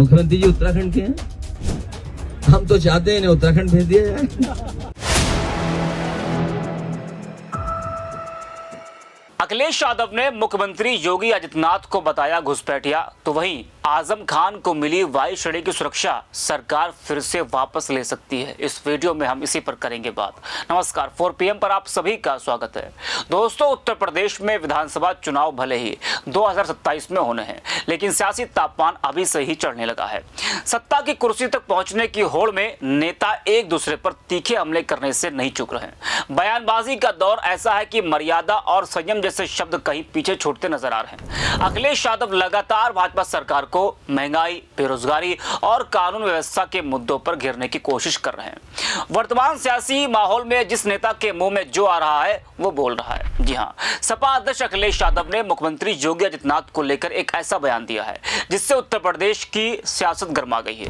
मुख्यमंत्री जी उत्तराखंड के हैं, हम तो चाहते हैं इन्हें उत्तराखंड भेज दिया जाए। अखिलेश यादव ने मुख्यमंत्री योगी आदित्यनाथ को बताया घुसपैठिया, तो वहीं आजम खान को मिली वायु श्रेणी की सुरक्षा सरकार फिर से वापस ले सकती है। इस वीडियो में हम इसी पर करेंगे बात। नमस्कार, 4 PM पर आप सभी का स्वागत है। दोस्तों, उत्तर प्रदेश में विधानसभा चुनाव भले ही 2027 में होने हैं, लेकिन सियासी तापमान अभी से ही चढ़ने लगा है। सत्ता की कुर्सी तक पहुंचने की होड़ में नेता एक दूसरे पर तीखे हमले करने से नहीं चूक रहे हैं। बयानबाजी का दौर ऐसा है कि मर्यादा और संयम जैसे शब्द कहीं पीछे छूटते नजर आ रहे हैं। अखिलेश यादव लगातार भाजपा सरकार को महंगाई, बेरोजगारी और कानून व्यवस्था के मुद्दों पर घेरने की कोशिश कर रहे हैं। वर्तमान सियासी माहौल में जिस नेता के मुंह में जो आ रहा है वो बोल रहा है। जी हां, सपा अध्यक्ष अखिलेश यादव ने मुख्यमंत्री योगी आदित्यनाथ को लेकर एक ऐसा बयान दिया है जिससे उत्तर प्रदेश की सियासत गर्मा गई है।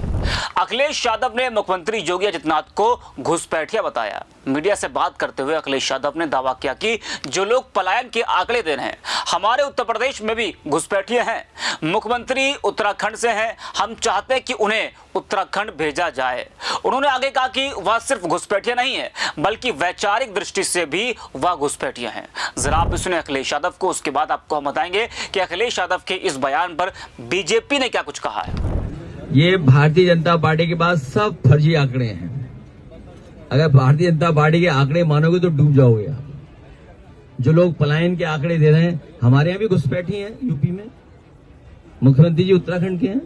अखिलेश यादव ने मुख्यमंत्री योगी आदित्यनाथ को घुसपैठिया बताया। मीडिया से बात करते हुए अखिलेश यादव ने दावा किया कि जो लोग पलायन के आंकड़े दे रहे हैं, हमारे उत्तर प्रदेश में भी घुसपैठिए हैं। मुख्यमंत्री उत्तराखंड से हैं, हम चाहते हैं कि उन्हें उत्तराखंड भेजा जाए। उन्होंने आगे कहा कि वह सिर्फ घुसपैठिया नहीं है, बल्कि वैचारिक दृष्टि से भी वह घुसपैठिया हैं। जरा आप भी सुने अखिलेश यादव को, उसके बाद आपको हम बताएंगे कि अखिलेश यादव के इस बयान पर बीजेपी ने क्या कुछ कहा है। ये भारतीय जनता पार्टी के पास सब फर्जी आंकड़े हैं। अगर भारतीय जनता पार्टी के आंकड़े मानोगे तो डूब जाओगे आप। जो लोग पलायन के आंकड़े दे रहे हैं, हमारे यहाँ भी घुसपैठी हैं यूपी में। मुख्यमंत्री जी उत्तराखंड के हैं,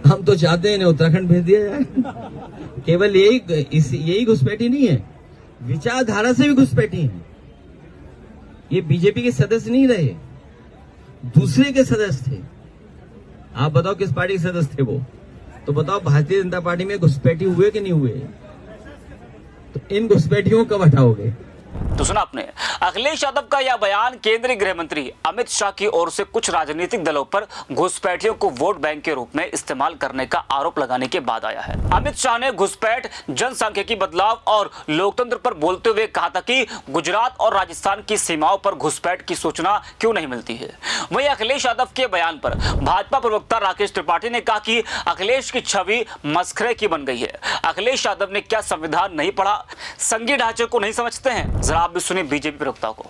हम तो चाहते हैं इन्हें उत्तराखंड भेज दिया जाए। केवल यही घुसपैठी नहीं है, विचारधारा से भी घुसपैठी है। ये बीजेपी के सदस्य नहीं रहे, दूसरे के सदस्य थे। आप बताओ किस पार्टी के सदस्य थे वो? तो बताओ भारतीय जनता पार्टी में घुसपैठी हुए कि नहीं हुए? तो इन घुसपैठियों को कब हटाओगे? तो सुना आपने अखिलेश यादव का यह बयान केंद्रीय गृह मंत्री अमित शाह की ओर से कुछ राजनीतिक दलों पर घुसपैठियों को वोट बैंक के रूप में इस्तेमाल करने का आरोप लगाने के बाद आया है। अमित शाह ने घुसपैठ, जनसांख्यिकी बदलाव और लोकतंत्र पर बोलते हुए कहा था कि गुजरात और राजस्थान की सीमाओं पर घुसपैठ की सूचना क्यों नहीं मिलती है। वहीं अखिलेश यादव के बयान पर भाजपा प्रवक्ता राकेश त्रिपाठी ने कहा कि अखिलेश की छवि मस्खरे की बन गई है। अखिलेश यादव ने क्या संविधान नहीं पढ़ा, संघीय ढांचे को नहीं समझते हैं? जरा आप भी सुनिए बीजेपी प्रवक्ता को।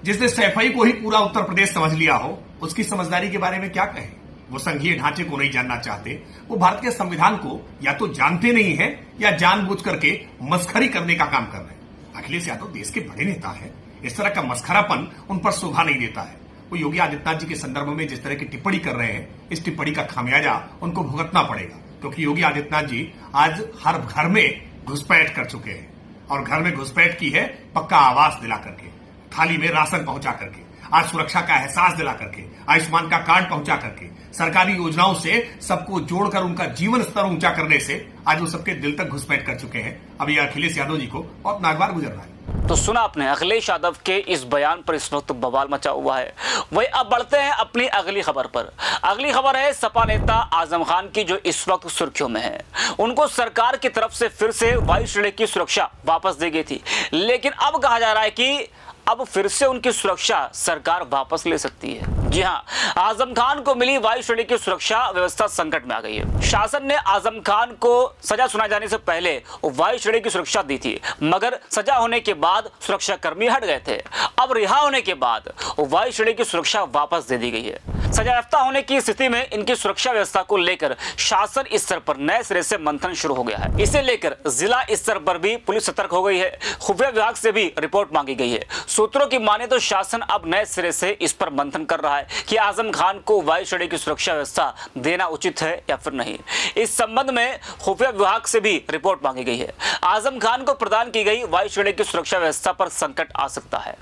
जिसने सैफई को ही पूरा उत्तर प्रदेश समझ लिया हो, उसकी समझदारी के बारे में क्या कहें? वो संघीय ढांचे को नहीं जानना चाहते, वो भारत के संविधान को या तो जानते नहीं है या जानबूझ करके मस्खरी करने का काम कर रहे हैं। अखिलेश यादव देश के बड़े नेता है, इस तरह का मस्खरापन उन पर शोभा नहीं देता है। वो योगी आदित्यनाथ जी के संदर्भ में जिस तरह की टिप्पणी कर रहे हैं, इस टिप्पणी का खामियाजा उनको भुगतना पड़ेगा, क्योंकि योगी आदित्यनाथ जी आज हर घर में घुसपैठ कर चुके हैं। और घर में घुसपैठ की है पक्का आवास दिला करके, थाली में राशन पहुंचा करके, आज सुरक्षा का एहसास दिला करके, आयुष्मान का कार्ड पहुंचा करके, सरकारी योजनाओं से सबको जोड़कर उनका जीवन स्तर ऊंचा करने से आज वो सबके दिल तक घुसपैठ कर चुके हैं। अब ये अखिलेश यादव जी को बहुत नागवार गुजर रहा है। तो सुना आपने अखिलेश यादव के इस बयान पर इस वक्त बवाल मचा हुआ है। वही अब बढ़ते हैं अपनी अगली खबर पर। अगली खबर है सपा नेता आजम खान की, जो इस वक्त सुर्खियों में है। उनको सरकार की तरफ से फिर से वायु श्रेणी की सुरक्षा वापस दी गई थी, लेकिन अब कहा जा रहा है कि अब फिर से उनकी सुरक्षा सरकार वापस ले सकती है। जी हां, आजम खान को मिली वायु श्रेणी की सुरक्षा व्यवस्था संकट में आ गई है। शासन ने आजम खान को सजा सुनाए जाने से पहले वायु श्रेणी की सुरक्षा दी थी, मगर सजा होने के बाद सुरक्षा कर्मी हट गए थे। अब रिहा होने के बाद वायु श्रेणी की सुरक्षा वापस दे दी गई है। सजायाफ्ता होने की स्थिति में इनकी सुरक्षा व्यवस्था को लेकर शासन स्तर पर नए सिरे से मंथन शुरू हो गया है। इसे लेकर जिला स्तर पर भी पुलिस सतर्क हो गई है। खुफिया विभाग से भी रिपोर्ट मांगी गई है। सूत्रों की माने तो शासन अब नए सिरे से इस पर मंथन कर रहा है कि आजम खान को वायु श्रेणी की सुरक्षा व्यवस्था देना उचित है या फिर नहीं। इस संबंध में खुफिया विभाग से भी रिपोर्ट मांगी गई है। आजम खान को प्रदान की गई वायु श्रेणी की सुरक्षा व्यवस्था पर संकट आ सकता है।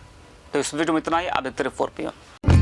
तो इस वीडियो में इतना ही। आप देखते रहिए 4 PM।